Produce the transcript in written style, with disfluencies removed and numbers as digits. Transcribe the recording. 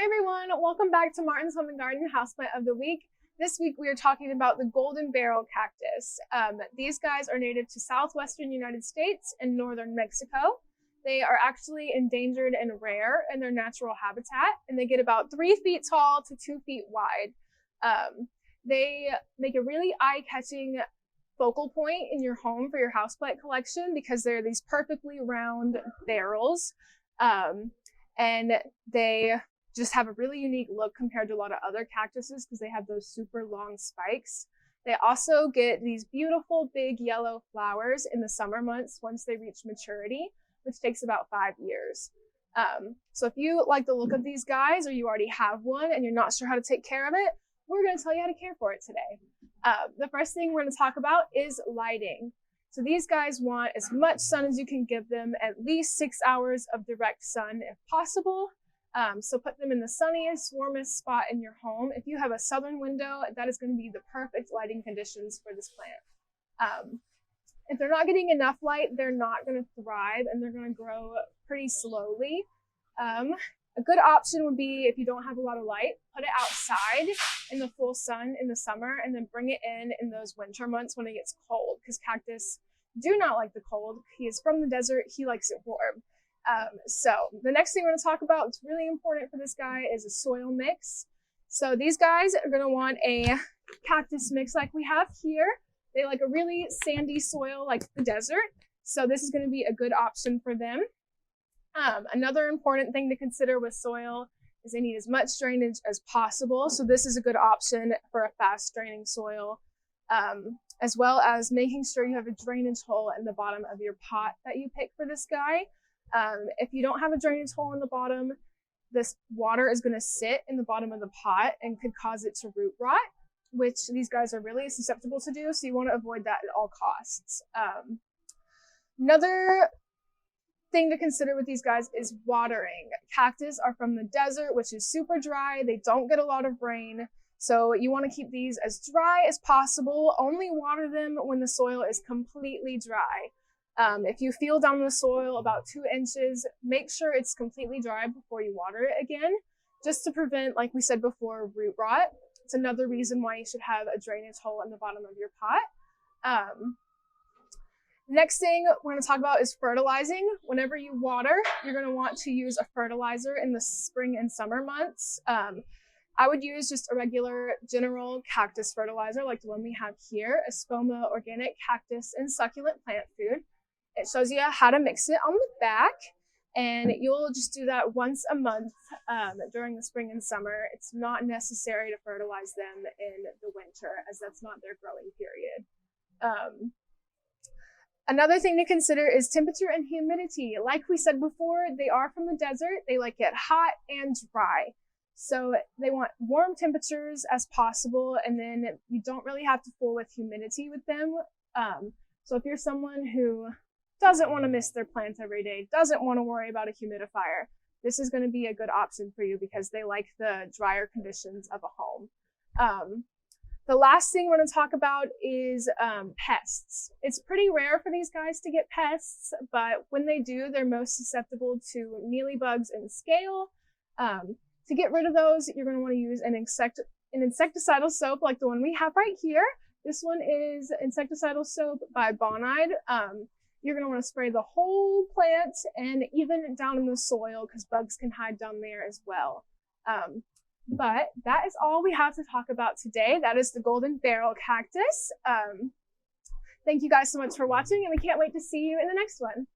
Hi everyone, welcome back to Martin's Home and Garden Houseplant of the Week. This week we are talking about the golden barrel cactus. These guys are native to southwestern United States and northern Mexico. They are actually endangered and rare in their natural habitat, and they get about 3 feet tall to 2 feet wide. They make a really eye-catching focal point in your home for your houseplant collection because they're these perfectly round barrels, and they just have a really unique look compared to a lot of other cactuses because they have those super long spikes. They also get these beautiful big yellow flowers in the summer months once they reach maturity, which takes about 5 years. So if you like the look of these guys or you already have one and you're not sure how to take care of it, we're going to tell you how to care for it today. The first thing we're going to talk about is lighting. So these guys want as much sun as you can give them, at least 6 hours of direct sun if possible. So put them in the sunniest, warmest spot in your home. If you have a southern window, that is going to be the perfect lighting conditions for this plant. If they're not getting enough light, they're not going to thrive and they're going to grow pretty slowly. A good option would be, if you don't have a lot of light, put it outside in the full sun in the summer and then bring it in those winter months when it gets cold, because cactus do not like the cold. He is from the desert. He likes it warm. So the next thing we're going to talk about, what's really important for this guy, is a soil mix. So these guys are going to want a cactus mix like we have here. They like a really sandy soil like the desert. So this is going to be a good option for them. Another important thing to consider with soil is they need as much drainage as possible. So this is a good option for a fast draining soil, as well as making sure you have a drainage hole in the bottom of your pot that you pick for this guy. If you don't have a drainage hole in the bottom, this water is going to sit in the bottom of the pot and could cause it to root rot, which these guys are really susceptible to do. So you want to avoid that at all costs. Another thing to consider with these guys is watering. Cactus are from the desert, which is super dry. They don't get a lot of rain. So you want to keep these as dry as possible. Only water them when the soil is completely dry. If you feel down in the soil about 2 inches, make sure it's completely dry before you water it again, just to prevent, like we said before, root rot. It's another reason why you should have a drainage hole in the bottom of your pot. Next thing we're going to talk about is fertilizing. Whenever you water, you're going to want to use a fertilizer in the spring and summer months. I would use just a regular general cactus fertilizer like the one we have here, Espoma Organic Cactus and Succulent Plant Food. It shows you how to mix it on the back, and you'll just do that once a month during the spring and summer. It's not necessary to fertilize them in the winter, as that's not their growing period. Another thing to consider is temperature and humidity. Like we said before, they are from the desert. They like it hot and dry. So they want warm temperatures as possible, and then you don't really have to fool with humidity with them. So if you're someone who doesn't want to miss their plants every day, doesn't want to worry about a humidifier, this is going to be a good option for you because they like the drier conditions of a home. The last thing we're going to talk about is pests. It's pretty rare for these guys to get pests, but when they do, they're most susceptible to mealybugs and scale. To get rid of those, you're going to want to use an insecticidal soap like the one we have right here. This one is insecticidal soap by Bonide. You're going to want to spray the whole plant and even down in the soil because bugs can hide down there as well. But that is all we have to talk about today. That is the golden barrel cactus. Thank you guys so much for watching, and we can't wait to see you in the next one.